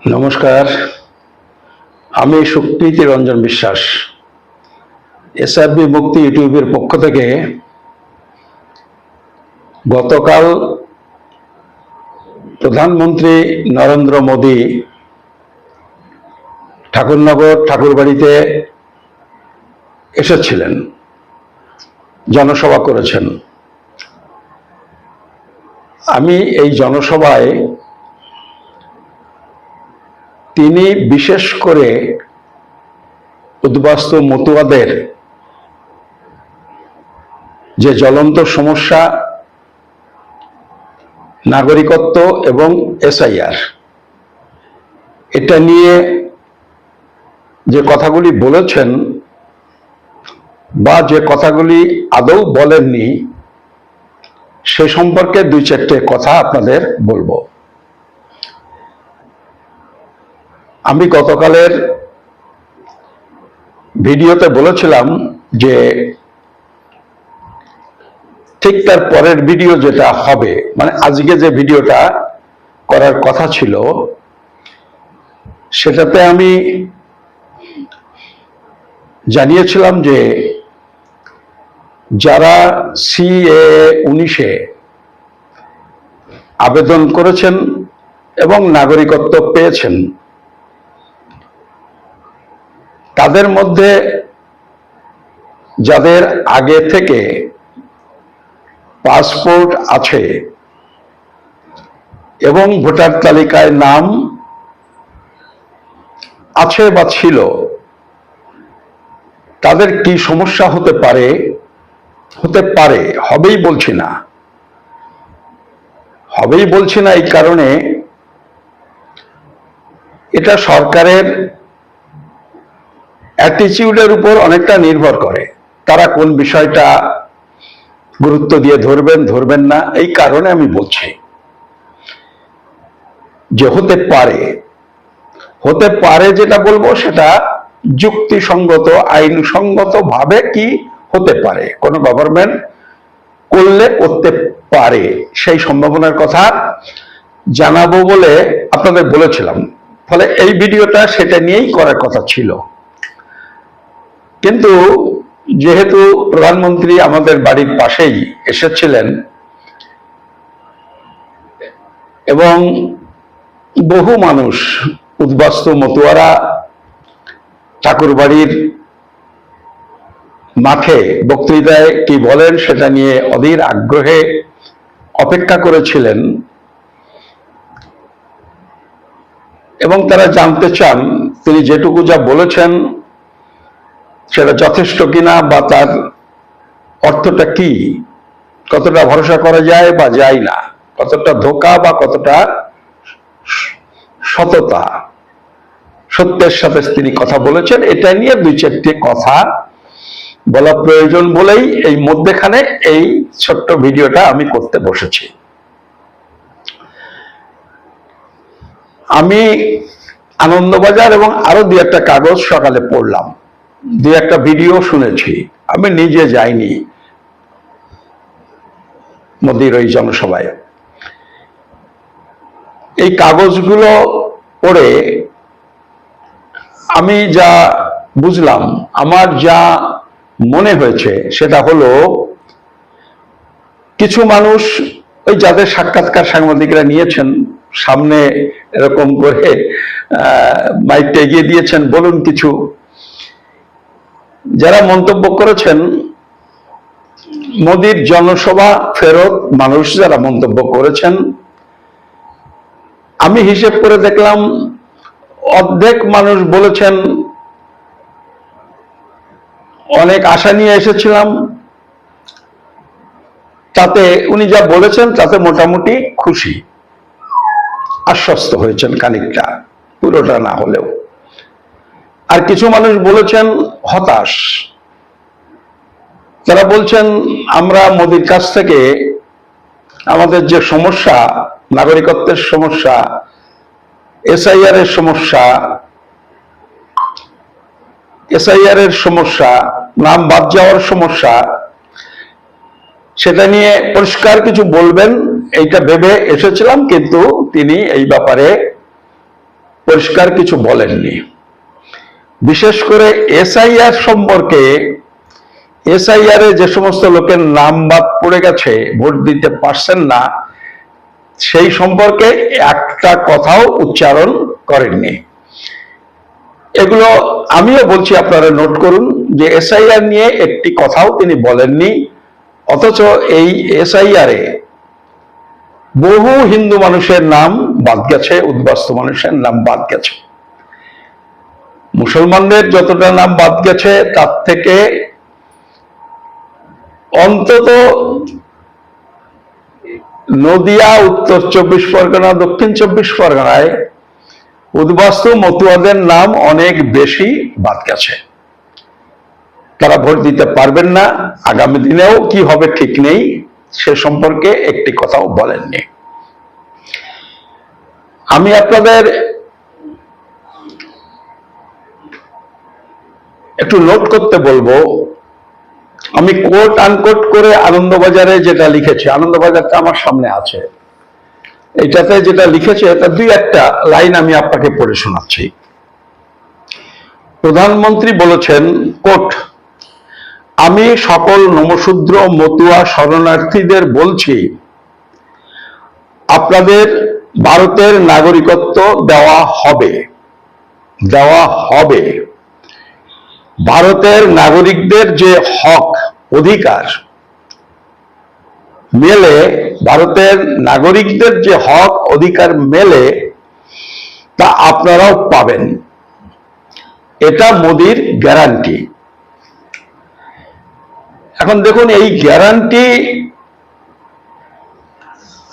নমস্কার, আমি সুপ্রীতি রঞ্জন বিশ্বাস। এসআরবি মুক্তি ইউটিউবের পক্ষ থেকে গতকাল প্রধানমন্ত্রী নরেন্দ্র মোদী ঠাকুরনগর ঠাকুরবাড়িতে এসেছিলেন, জনসভা করেছেন। আমি এই জনসভায় তিনি বিশেষ করে উদ্বাস্তু মতুয়াদের যে জ্বলন্ত সমস্যা নাগরিকত্ব এবং এসআইআর, এটা নিয়ে যে কথাগুলি বলেছেন বা যে কথাগুলি আদৌ বলেননি সে সম্পর্কে দুই চারটে কথা আপনাদের বলবো। আমি গতকালের ভিডিওতে বলেছিলাম যে ঠিক তার পরের ভিডিও যেটা হবে, মানে আজকে যে ভিডিওটা করার কথা ছিল, সেটাতে আমি জানিয়েছিলাম যে যারা CAA 19-এ আবেদন করেছেন এবং নাগরিকত্ব পেয়েছেন, তাদের মধ্যে যাদের আগে থেকে পাসপোর্ট আছে এবং ভোটার তালিকায় নাম আছে বা ছিল, তাদের কি সমস্যা হতে পারে, হবেই বলছি না এই কারণে এটা সরকারের অ্যাটিটিউডের উপর অনেকটা নির্ভর করে। তারা কোন বিষয়টা গুরুত্ব দিয়ে ধরবেন না, এই কারণে আমি বলছি যে হতে পারে যেটা বলবো সেটা যুক্তিসঙ্গত, আইনসঙ্গত ভাবে কি হতে পারে, কোন গভর্নমেন্ট করতে পারে, সেই সম্ভাবনার কথা জানাবো বলে আপনাদের বলেছিলাম। ফলে এই ভিডিওটা সেটা নিয়েই করার কথা ছিল, কিন্তু যেহেতু প্রধানমন্ত্রী আমাদের বাড়ির পাশেই এসেছিলেন এবং বহু মানুষ, উদ্বাস্তু মতুয়ারা ঠাকুরবাড়ির মাঠে বক্তৃতায় কি বলেন সেটা নিয়ে অধীর আগ্রহে অপেক্ষা করেছিলেন এবং তারা জানতে চান তিনি যেটুকু যা বলেছেন সেটা যথেষ্ট কিনা বা তার অর্থটা কি, কতটা ভরসা করা যায় বা যায় না, কতটা ধোঁকা বা কতটা সত্যের সাথে তিনি কথা বলেছেন, এটা নিয়ে দুই চারটি কথা বলা প্রয়োজন বলেই এই মধ্যেখানে এই ছোট্ট ভিডিওটা আমি করতে বসেছি। আমি আনন্দবাজার এবং আরো দুই একটা কাগজ সকালে পড়লাম, দুই একটা ভিডিও শুনেছি, আমি নিজে যাইনি মোদির ওই জনসভায়। এই কাগজগুলো পড়ে আমি যা বুঝলাম, আমার যা মনে হয়েছে সেটা হলো, কিছু মানুষ ওই যাদের সাক্ষাৎকার সাংবাদিকরা নিয়েছেন, সামনে এরকম করে মাইকটা এগিয়ে দিয়েছেন, বলুন কিছু, যারা মন্তব্য করেছেন, মোদির জনসভা ফেরত মানুষ যারা মন্তব্য করেছেন, আমি হিসেব করে দেখলাম অর্ধেক মানুষ বলেছেন অনেক আশা নিয়ে এসেছিলাম, তাতে উনি যা বলেছেন তাতে মোটামুটি খুশি, আশ্বস্ত হয়েছেন খানিকটা, পুরোটা না হলেও। আর কিছু মানুষ বলেছেন হতাশ, তারা বলছেন আমরা মোদির কাছ থেকে আমাদের যে সমস্যা, নাগরিকত্বের সমস্যা, এসআইআর এর সমস্যা, নাম বাদ যাওয়ার সমস্যা, সেটা নিয়ে পরিষ্কার কিছু বলবেন এইটা ভেবে এসেছিলাম, কিন্তু তিনি এই ব্যাপারে পরিষ্কার কিছু বলেননি। বিশেষ করে এসআইআর সম্পর্কে, এসআইআর এ যে সমস্ত লোকের নাম বাদ পড়ে গেছে, ভোট দিতে পারছেন না, সেই সম্পর্কে একটা কথাও উচ্চারণ করেননি। এগুলো আমিও বলছি, আপনারা নোট করুন যে এসআইআর নিয়ে একটি কথাও তিনি বলেননি। অথচ এই এসআইআর এ বহু হিন্দু মানুষের নাম বাদ গেছে, উদ্বাস্তু মানুষের নাম বাদ গেছে। মুসলমানদের যতটা নাম বাদ গেছে তার থেকে অন্তত নদিয়া, উত্তর 24 পরগনা, দক্ষিণ 24 পরগনায় উদ্বাস্তু মতুয়াদের নাম অনেক বেশি বাদ গেছে। তারা ভোট দিতে পারবেন না, আগামী দিনেও কি হবে ঠিক নেই, সে সম্পর্কে একটি কথাও বলেননি। আমি আপনাদের একটু নোট করতে বলবো, আমি কোট আনকোট করে আনন্দবাজারে যেটা লিখেছি, আনন্দবাজারটা আমার সামনে আছে, এটাতে যেটা লিখেছে এটা দুই একটা লাইন আমি আপনাকে পড়ে শোনাচ্ছি। প্রধানমন্ত্রী বলেছেন, কোট, আমি সকল নমশূদ্র মতুয়া শরণার্থীদের বলছি, আপনাদের ভারতের নাগরিকত্ব দেওয়া হবে, দেওয়া হবে। ভারতের নাগরিকদের যে হক অধিকার মেলে, ভারতের নাগরিকদের যে হক অধিকার মেলে তা আপনারাও পাবেন, এটা মোদির গ্যারান্টি। এখন দেখুন, এই গ্যারান্টি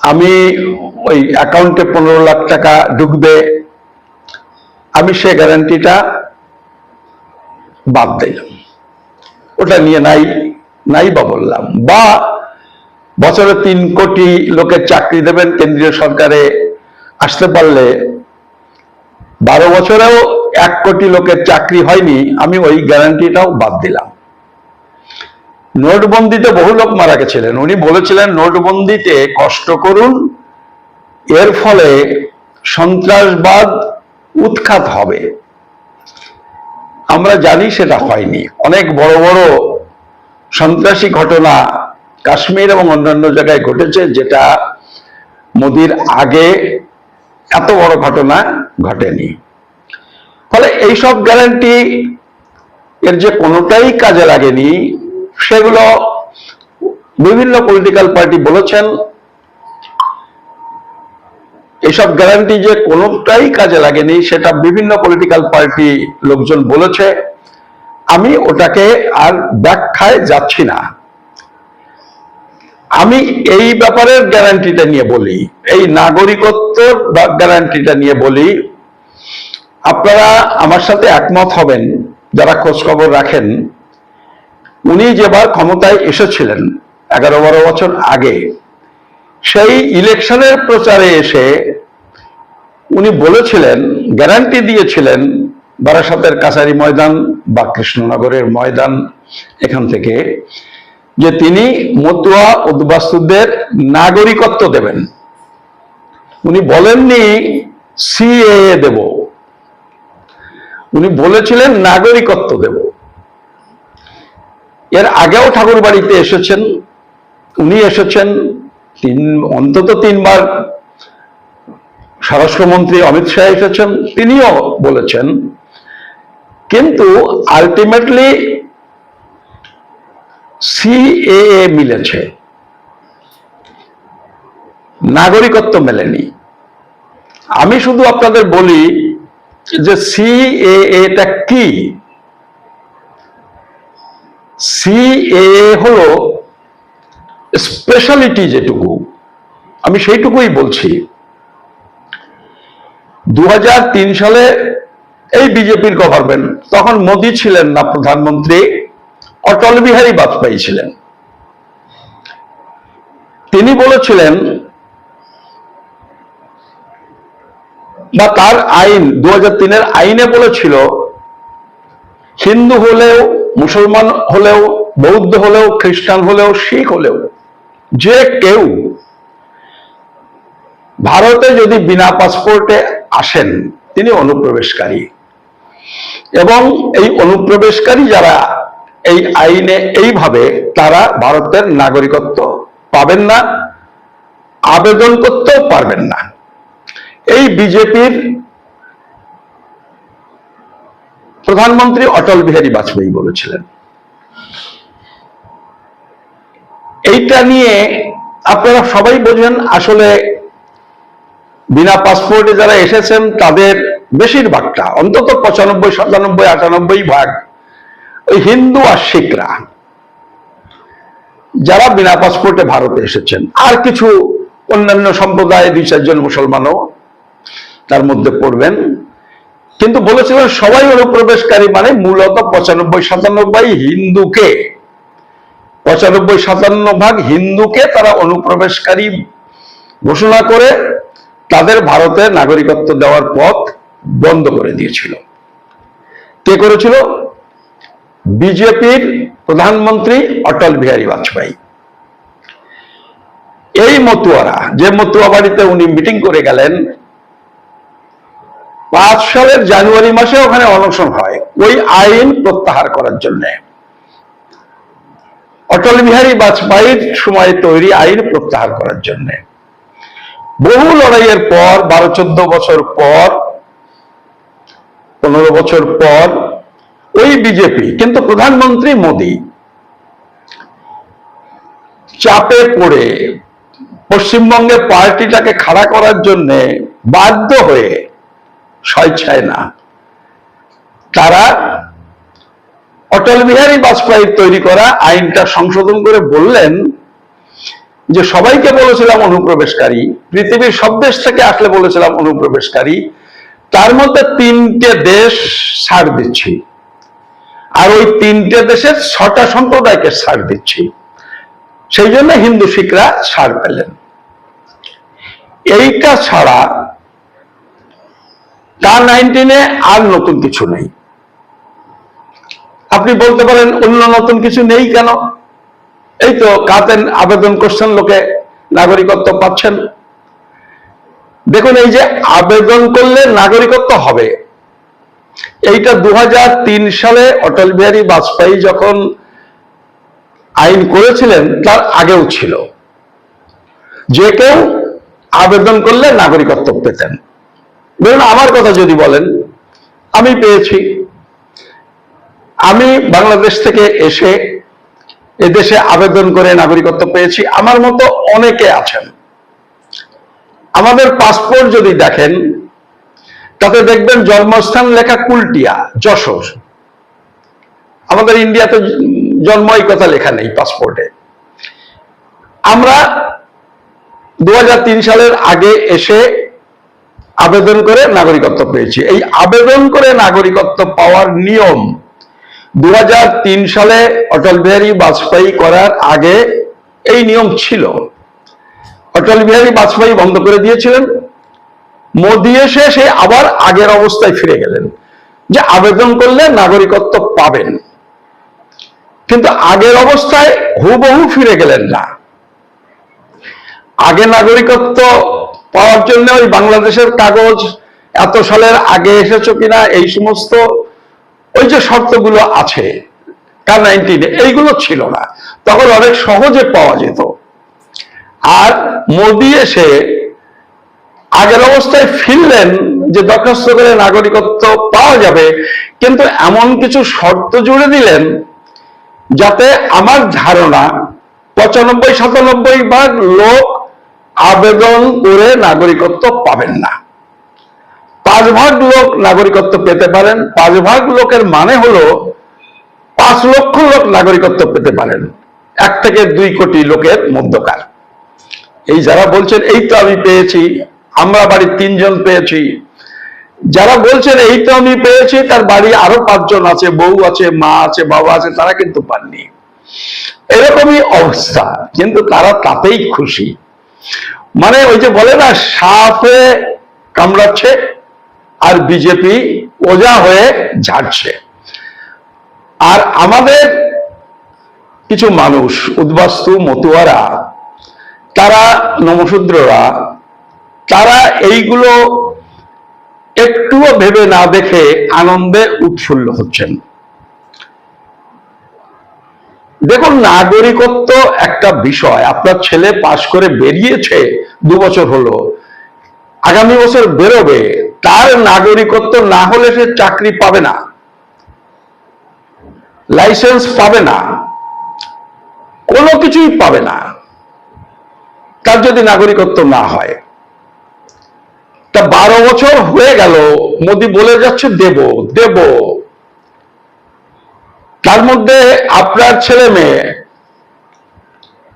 আমি ওই অ্যাকাউন্টে 15 লাখ টাকা ঢুকবে, আমি সে গ্যারান্টিটা বাদ দিলাম, ওটা নিয়ে নাই বা বললাম। বা বছরে 3 কোটি লোকের চাকরি দেবেন কেন্দ্রীয় সরকারে আসতে পারলে, 12 বছরেও 1 কোটি লোকের চাকরি হয়নি, আমি ওই গ্যারান্টিটাও বাদ দিলাম। নোটবন্দিতে বহু লোক মারা গেছিলেন, উনি বলেছিলেন নোটবন্দিতে কষ্ট করুন, এর ফলে সন্ত্রাসবাদ উৎখাত হবে। আমরা জানি সেটা হয়নি। অনেক বড় বড় সন্ত্রাসী ঘটনা কাশ্মীর এবং অন্যান্য জায়গায় ঘটেছে, যেটা মোদির আগে এত বড় ঘটনা ঘটেনি। ফলে এইসব গ্যারান্টি এর যে কোনোটাই কাজে লাগেনি, সেগুলো বিভিন্ন পলিটিক্যাল পার্টি বলেছেন। এসব গ্যারান্টি যে কোনোটাই কাজে লাগেনি সেটা বিভিন্ন পলিটিক্যাল পার্টি লোকজন বলেছে, আমি ওটাকে আর ব্যাখ্যায় যাচ্ছি না। আমি এই ব্যাপারের গ্যারান্টিটা নিয়ে বলি, এই নাগরিকত্বর গ্যারান্টিটা নিয়ে বলি। আপনারা আমার সাথে একমত হবেন যারা খোঁজ খবর রাখেন। উনি যেবার ক্ষমতায় এসেছিলেন 11-12 বছর আগে, সেই ইলেকশনের প্রচারে এসে উনি বলেছিলেন, গ্যারান্টি দিয়েছিলেন, বারাসাতের কাছারি ময়দান বা কৃষ্ণনগরের ময়দান এখান থেকে, যে তিনি মতুয়া উদ্বাস্তুদের নাগরিকত্ব দেবেন। উনি বলেননি সিএএ দেব, উনি বলেছিলেন নাগরিকত্ব দেব। এর আগেও ঠাকুর বাড়িতে এসেছেন, উনি এসেছেন অন্তত 3 বার। স্বরাষ্ট্রমন্ত্রী অমিত শাহ এসেছেন, তিনিও বলেছেন। কিন্তু আলটিমেটলি সিএএ মিলেছে, নাগরিকত্ব মেলেনি। আমি শুধু আপনাদের বলি যে সিএএটা কি। সিএএ হলো স্পেশালিটি যেটুকু, আমি সেইটুকুই বলছি। 2003 সালে এই বিজেপির গভর্নমেন্ট, তখন মোদি ছিলেন না প্রধানমন্ত্রী, অটল বিহারী বাজপেয়ী ছিলেন। তিনি বলেছিলেন, বা তার আইন 2003-এর আইনে বলেছিল, হিন্দু হলেও, মুসলমান হলেও, বৌদ্ধ হলেও, খ্রিস্টান হলেও, শিখ হলেও যে কেউ ভারতে যদি বিনা পাসপোর্টে আসেন, তিনি অনুপ্রবেশকারী, এবং এই অনুপ্রবেশকারী যারা এই আইনে এইভাবে, তারা ভারতের নাগরিকত্ব পাবেন না, আবেদন করতেও পারবেন না। এই বিজেপির প্রধানমন্ত্রী অটল বিহারী বাজপেয়ী বলেছিলেন। এইটা নিয়ে আপনারা সবাই বোঝেন, আসলে বিনা পাসপোর্টে যারা এসেছেন তাদের বেশিরভাগটা, অন্তত 95, 97, 98% ওই হিন্দু আর শিখরা, যারা বিনা পাসপোর্টে ভারতে এসেছেন। আর কিছু অন্যান্য সম্প্রদায়, 2-4 জন মুসলমানও তার মধ্যে পড়বেন। কিন্তু বলেছিলেন সবাই অনুপ্রবেশকারী, মানে মূলত 95-97 হিন্দুকে, 95-57 হিন্দুকে তারা অনুপ্রবেশকারী ঘোষণা করে তাদের ভারতে নাগরিকত্ব দেওয়ার পথ বন্ধ করে দিয়েছিল। কে করেছিল? বিজেপির প্রধানমন্ত্রী অটল বিহারী বাজপেয়ী। এই মতুয়ারা, যে মতুয়া বাড়িতে উনি মিটিং করে গেলেন, 5 সালের জানুয়ারি মাসে ওখানে অনশন হয় ওই আইন প্রত্যাহার করার জন্য। অটল বিহারী বাজপেয়ীর সময় তৈরি আইন প্রত্যাহার করার জন্য বহু লড়াইয়ের পর, 12-14 বছর পর, 15 বছর পর ওই বিজেপি, কিন্তু প্রধানমন্ত্রী মোদী চাপে পড়ে পশ্চিমবঙ্গে পার্টিটাকে খাড়া করার জন্য বাধ্য হয়ে, স্বেচ্ছায় না, তারা অটল বিহারী বাজপেয়ীর তৈরি করা আইনটা সংশোধন করে বললেন যে সবাইকে বলেছিলাম অনুপ্রবেশকারী, পৃথিবীর সব দেশ থেকে আসলে বলেছিলাম অনুপ্রবেশকারী, তার মধ্যে 3টে দেশ ছাড় দিচ্ছি, আর ওই 3টে দেশের 6টা সম্প্রদায়কে ছাড় দিচ্ছি। সেই জন্য হিন্দু শিখরা ছাড় পেলেন। এইটা ছাড়া টা-19 আর নতুন কিছু নেই। আপনি বলতে পারেন অন্য নতুন কিছু নেই কেন? এই তো কাতেন আবেদন করছেন, লোকে নাগরিকত্ব পাচ্ছেন। দেখুন, এই যে আবেদন করলে নাগরিকত্ব হবে, এইটা 2003 সালে অটল বিহারী বাজপেয়ী যখন আইন করেছিলেন তার আগেও ছিল। যে কেউ আবেদন করলে নাগরিকত্ব পেতেন। ধরুন আমার কথা যদি বলেন, আমি পেয়েছি। আমি বাংলাদেশ থেকে এসে এদেশে আবেদন করে নাগরিকত্ব পেয়েছি। আমার মতো অনেকে আছেন। আমাদের পাসপোর্ট যদি দেখেন, তাতে দেখবেন জন্মস্থান লেখা কুলটিয়া, যশোর। আমাদের ইন্ডিয়াতে জন্ম এই কথা লেখা নেই পাসপোর্টে। আমরা 2003 সালের আগে এসে আবেদন করে নাগরিকত্ব পেয়েছি। এই আবেদন করে নাগরিকত্ব পাওয়ার নিয়ম 2003 সালে অটল বিহারী বাজপেয়ী করার আগে এই নিয়ম ছিল। অটল বিহারী বাজপেয়ী বন্ধ করে দিয়েছিলেন। মোদী এসে সে আবার আগের অবস্থায় ফিরে গেলেন, যে আবেদন করলে নাগরিকত্ব পাবেন। কিন্তু আগের অবস্থায় হুবহু ফিরে গেলেন না। আগে নাগরিকত্ব পাওয়ার জন্য ওই বাংলাদেশের কাগজ, এত সালের আগে এসেছো কিনা, এই সমস্ত ওই যে শর্তগুলো আছে টা-19, এইগুলো ছিল না। তখন অনেক সহজে পাওয়া যেত। আর মোদী এসে আগের অবস্থায় ফিরলেন, যে দরখাস্ত করে নাগরিকত্ব পাওয়া যাবে, কিন্তু এমন কিছু শর্ত জুড়ে দিলেন যাতে আমার ধারণা 95-97% লোক আবেদন করে নাগরিকত্ব পাবেন না। 5% লোক নাগরিকত্ব পেতে পারেন। 5% লোকের মানে হলো 5 লক্ষ লোক নাগরিকত্ব পেতে পারেন, 1 থেকে 2 কোটি লোকের মধ্যকার। এই যারা বলছেন এই তো আমি পেয়েছি, আমরা বাড়ির 3 জন পেয়েছি, যারা বলছেন এই তো আমি পেয়েছি, তার বাড়ি আরো 5 জন আছে, বউ আছে, মা আছে, বাবা আছে, তারা কিন্তু পাননি। এরকমই অবস্থা, কিন্তু তারা তাতেই খুশি। মানে ওই যে বলে না, সাপে কামড়াচ্ছে আর বিজেপি ওজা হয়ে ঝাড়ছে। আর আমাদের কিছু মানুষ, উদ্বাস্তু মতুয়ারা, তারা নমশূদ্ররা, তারা এইগুলো একটুও ভেবে না দেখে আনন্দে উৎফুল্ল হচ্ছেন। দেখুন, নাগরিকত্ব একটা বিষয়। আপনার ছেলে পাশ করে বেরিয়েছে, 2 বছর হলো, আগামী বছর বেরোবে, তার নাগরিকত্ব না হলে সে চাকরি পাবে না, লাইসেন্স পাবে না, কোনো কিছুই পাবে না তার যদি নাগরিকত্ব না হয়। তা 12 বছর হয়ে গেল, মোদি বলে যাচ্ছে দেব দেব। তার মধ্যে আপনার ছেলে মেয়ে,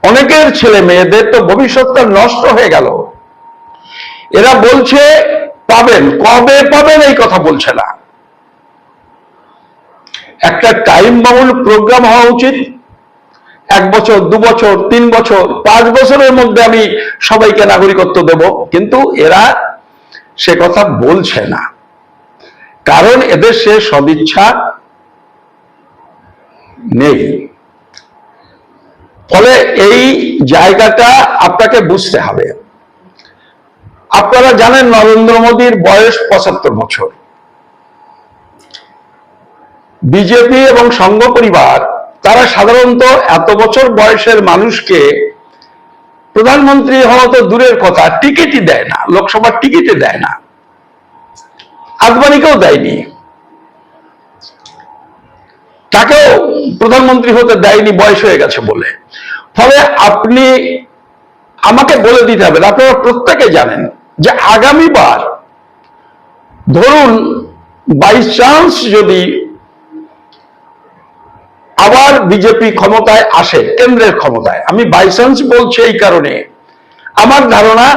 অনেকের ছেলে মেয়েদের তো ভবিষ্যৎটা নষ্ট হয়ে গেল। এরা বলছে পাবেন, কবে পাবেন এই কথা বলছে না। একটা টাইম বাউন্ড প্রোগ্রাম হওয়া উচিত। 1 বছর, 2 বছর, 3 বছর, 5 বছরের মধ্যে আমি সবাইকে নাগরিকত্ব দেব। কিন্তু এরা সে কথা বলছে না, কারণ এদের সে সদিচ্ছা নেই। ফলে এই জায়গাটা আপনাকে বুঝতে হবে। আপনারা জানেন নরেন্দ্র মোদীর বয়স 75 বছর। বিজেপি এবং সংঘ পরিবার তারা সাধারণত এত বছর বয়সের মানুষকে প্রধানমন্ত্রী হওয়া তো দূরের কথা, টিকিটই দেয় না, লোকসভার টিকিটই দেয় না, আদবানিকেও দেয়নি, তাকেও প্রধানমন্ত্রী হতে দেয়নি বয়স হয়ে গেছে বলে। ফলে আপনি আমাকে বলে দিতে হবে, আপনারা প্রত্যেকে জানেন যে আগামীবার ধরুন বাই চান্স যদি আবার বিজেপি ক্ষমতায় আসে, কেন্দ্রের ক্ষমতায়, আমি বাই চান্স বলছি এই কারণে, আমার ধারণা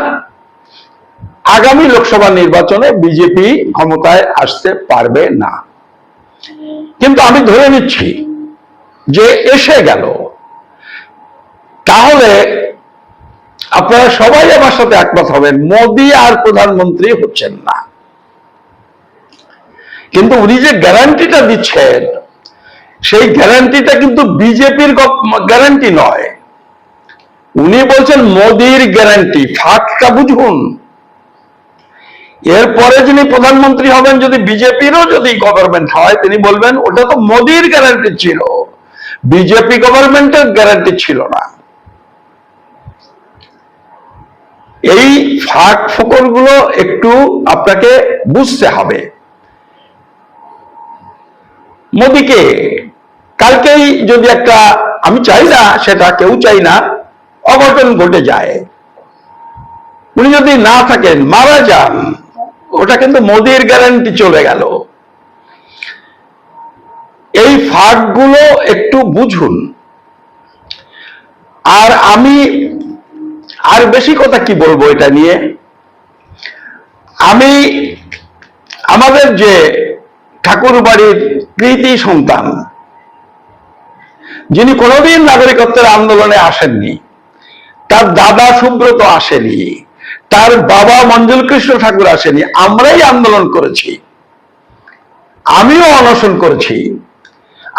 আগামী লোকসভা নির্বাচনে বিজেপি ক্ষমতায় আসতে পারবে না। কিন্তু আমি ধরে নিচ্ছি যে এসে গেল, তাহলে আপনারা সবাই আমার সাথে একমত হবেন, মোদি আর প্রধানমন্ত্রী হচ্ছেন না। কিন্তু উনি যে গ্যারান্টিটা দিচ্ছেন, সেই গ্যারান্টিটা কিন্তু বিজেপির গ্যারান্টি নয়। উনি বলছেন মোদির গ্যারান্টি। ফাঁকটা বুঝুন। এরপরে যিনি প্রধানমন্ত্রী হবেন, যদি বিজেপিরও যদি গভর্নমেন্ট হয়, তিনি বলবেন ওটা তো মোদির গ্যারান্টি ছিল, বিজেপি গভর্নমেন্টের গ্যারান্টি ছিল না। এই ফাঁক ফোকর গুলো একটু আপনাকে বুঝতে হবে। মোদিকে কালকেই যদি একটা, আমি চাই না, সেটা কেউ চাই না, অঘটন ঘটে যায়, উনি যদি না থাকেন, মারা যান, ওটা কিন্তু মোদির গ্যারান্টি চলে গেল। এই ফাঁকগুলো একটু বুঝুন। আর আমি আর বেশি কথা কি বলবো এটা নিয়ে। আমি আমাদের যে ঠাকুর বাড়ির কৃতি সন্তান, যিনি কোনোদিন নাগরিকত্বের আন্দোলনে আসেননি, তার দাদা সুব্রত আসেনি, তার বাবা মঞ্জুল কৃষ্ণ ঠাকুর আসেনি, আমরাই আন্দোলন করেছি, আমিও অনশন করেছি।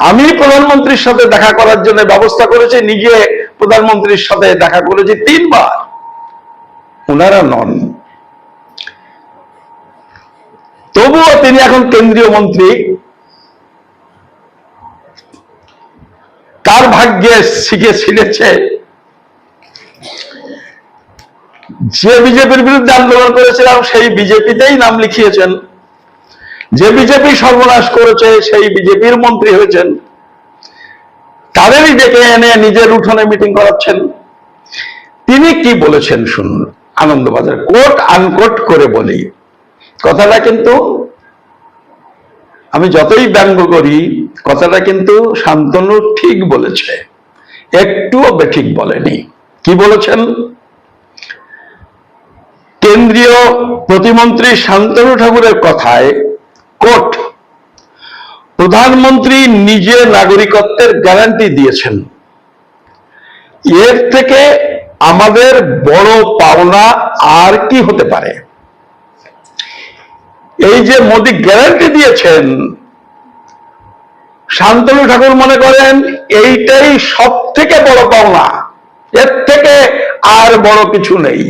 আমি প্রধানমন্ত্রীর সাথে দেখা করার জন্য ব্যবস্থা করেছি, নিজে প্রধানমন্ত্রীর সাথে দেখা করেছি 3 বার, ওনারা নন। তবুও তিনি এখন কেন্দ্রীয় মন্ত্রী। কার ভাগ্যে শিখে ছিলেছে যে বিজেপির বিরুদ্ধে আন্দোলন করেছিলাম, সেই বিজেপিতেই নাম লিখিয়েছেন। যে বিজেপি সর্বনাশ করেছে, সেই বিজেপির মন্ত্রী হয়েছেন। তাদেরই ডেকে এনে নিজের উঠোনে মিটিং করাচ্ছেন। তিনি কি বলেছেন শুনুন, আনন্দবাজার, কোট আনকোট করে বলি। কথাটা কিন্তু আমি যতই ব্যঙ্গ করি, কথাটা কিন্তু শান্তনু ঠিক বলেছে, একটুও বেঠিক বলেনি। কি বলেছেন? কেন্দ্রীয় প্রতিমন্ত্রী শান্তনু ঠাকুরের কথায়, কোট, প্রধানমন্ত্রী নিজে নাগরিকত্বের গ্যারান্টি দিয়েছেন, এর থেকে আমাদের বড় পাওনা আর কি হতে পারে? এই যে মোদি গ্যারান্টি দিয়েছেন, শান্তনু ঠাকুর মনে করেন এইটাই সব থেকে বড় পাওনা, এর থেকে আর বড় কিছু নেই।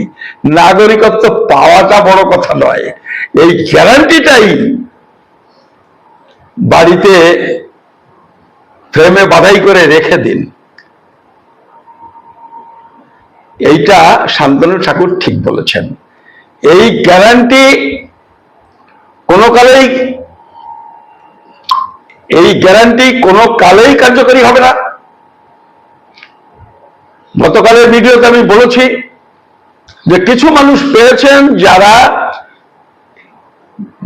নাগরিকত্ব পাওয়াটা বড় কথা নয়, এই গ্যারান্টিটাই বাড়িতে ফ্রেমে বাধাই করে রেখে দিন। এইটা শান্তনু ঠাকুর ঠিক বলেছেন। এই গ্যারান্টি কোনো কালেই কার্যকরী হবে না। গতকালের ভিডিওতে আমি বলেছি যে কিছু মানুষ পেয়েছেন যারা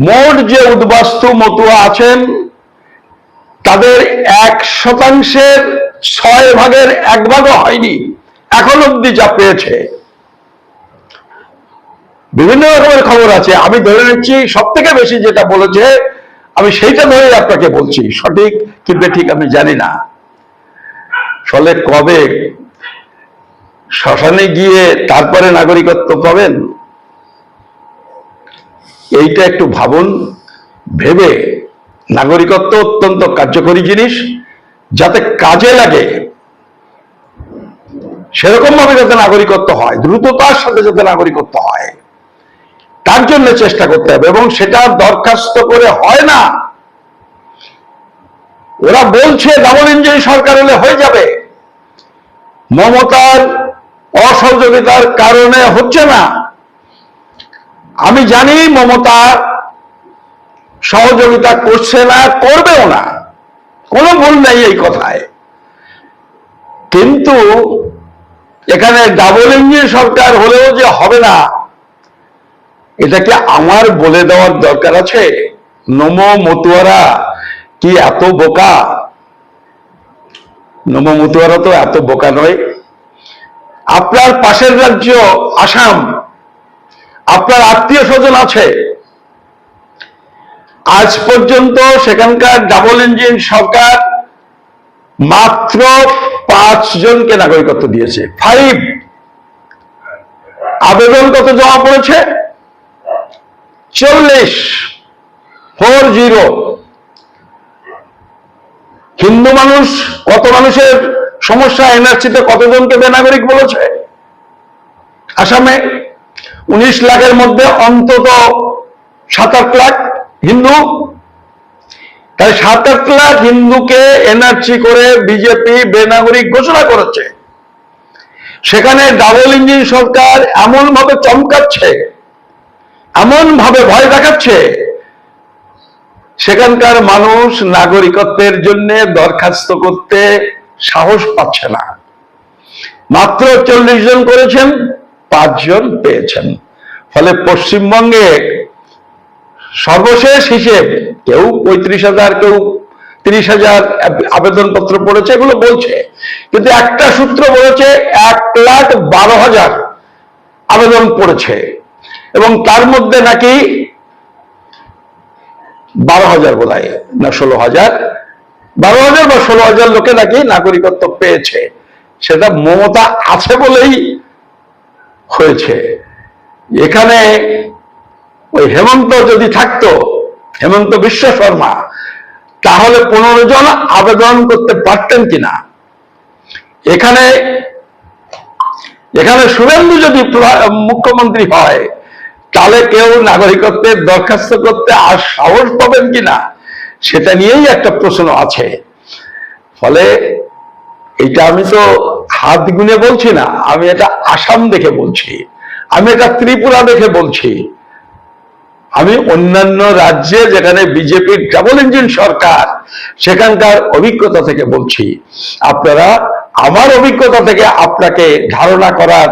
মোট যে উদ্বাস্তু মতুয়া আছেন তাদের 1% 6/1 হয়নি এখন অব্দি যা পেয়েছে। বিভিন্ন রকমের খবর আছে, আমি ধরে নিচ্ছি সব থেকে বেশি যেটা বলেছে আমি সেইটা ধরে আপনাকে বলছি, সঠিক কি বেঠিক আমি জানি না। ফলে কবে শ্মশানে গিয়ে তারপরে নাগরিকত্ব পাবেন, এইটা একটু ভাবুন। ভেবে, নাগরিকত্ব অত্যন্ত কার্যকরী জিনিস, যাতে কাজে লাগে সেরকম ভাবে যাতে নাগরিকত্ব হয়, দ্রুততার সাথে যাতে নাগরিকত্ব হয়, তার জন্য চেষ্টা করতে হবে। এবং সেটা দরখাস্ত করে হয় না। ওরা বলছে ডাবল ইঞ্জিন সরকার হলে হয়ে যাবে, মমতার অসহযোগিতার কারণে হচ্ছে না। আমি জানি মমতা সহযোগিতা করছে না, করবেও না, কোনো ভুল নেই এই কথায়। কিন্তু এখানে ডাবল ইঞ্জিন সরকার হলেও যে হবে না, এটাকে আমার বলে দেওয়ার দরকার আছে? নমো মতুয়ারা কি এত বোকা? নমো মতুয়ারা তো এত বোকা নয়। আপনার পাশের রাজ্য আসাম, আপনার আত্মীয় স্বজন আছে, আজ পর্যন্ত সেখানকার ডাবল ইঞ্জিন সরকার মাত্র 5 জনকে নাগরিকত্ব দিয়েছে। 5। আবেদন কত জমা পড়েছে? 40। হিন্দু মানুষ, কত মানুষের সমস্যা এনআরসিতে কতজনকে বেনাগরিক বলেছে? আসামে 19 লাখের মধ্যে অন্তত 7-8 লাখ হিন্দু। তাই 7-8 লাখ হিন্দুকে এনআরসি করে বিজেপি বেনাগরিক ঘোষণা করেছে। সেখানে ডাবল ইঞ্জিন সরকার এমন ভাবে চমকাচ্ছে, এমন ভাবে ভয় দেখাচ্ছে, সেখানকার মানুষ নাগরিকত্বের জন্য দরখাস্ত করতে সাহস পাচ্ছে না। মাত্র 40 জন করেছেন, 5 জন পেয়েছেন। ফলে পশ্চিমবঙ্গে সর্বশেষ হিসেব কেউ 35,000, কেউ 30,000 আবেদনপত্র পড়েছে, এগুলো বলছে। কিন্তু একটা সূত্র বলেছে 1,12,000 আবেদন পড়েছে, এবং তার মধ্যে নাকি 12,000 বোধহয় না 16,000, 12,000 বা 16,000 লোকে নাকি নাগরিকত্ব পেয়েছে। সেটা মমতা আছে বলেই হয়েছে। এখানে ওই হেমন্ত যদি থাকতো, হেমন্ত বিশ্ব শর্মা, তাহলে 15 জন আবেদন করতে পারতেন কিনা। এখানে শুভেন্দু যদি মুখ্যমন্ত্রী হয়, তাহলে কেউ নাগরিকত্বের দরখাস্ত করতে আর সাহস পাবেন কিনা, সেটা নিয়েই একটা প্রশ্ন আছে। ফলে এটা আমি তো হাত গুনে বলছি না, আমি এটা আসাম দেখে বলছি, আমি এটা ত্রিপুরা দেখে বলছি, আমি অন্যান্য রাজ্যে যেখানে বিজেপির ডাবল ইঞ্জিন সরকার সেখানকার অভিজ্ঞতা থেকে বলছি। আপনারা আমার অভিজ্ঞতা থেকে আপনাকে ধারণা করার,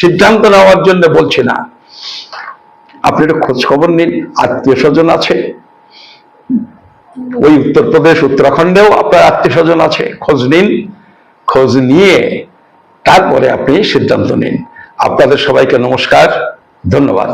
সিদ্ধান্ত নেওয়ার জন্য বলছি না। আপনি একটু খোঁজ খবর নিন, আত্মীয় স্বজন আছে, ওই উত্তরপ্রদেশ উত্তরাখণ্ডেও আপনার আত্মীয় স্বজন আছে, খোঁজ নিন। খোঁজ নিয়ে তারপরে আপনি সিদ্ধান্ত নিন। আপনাদের সবাইকে নমস্কার, ধন্যবাদ।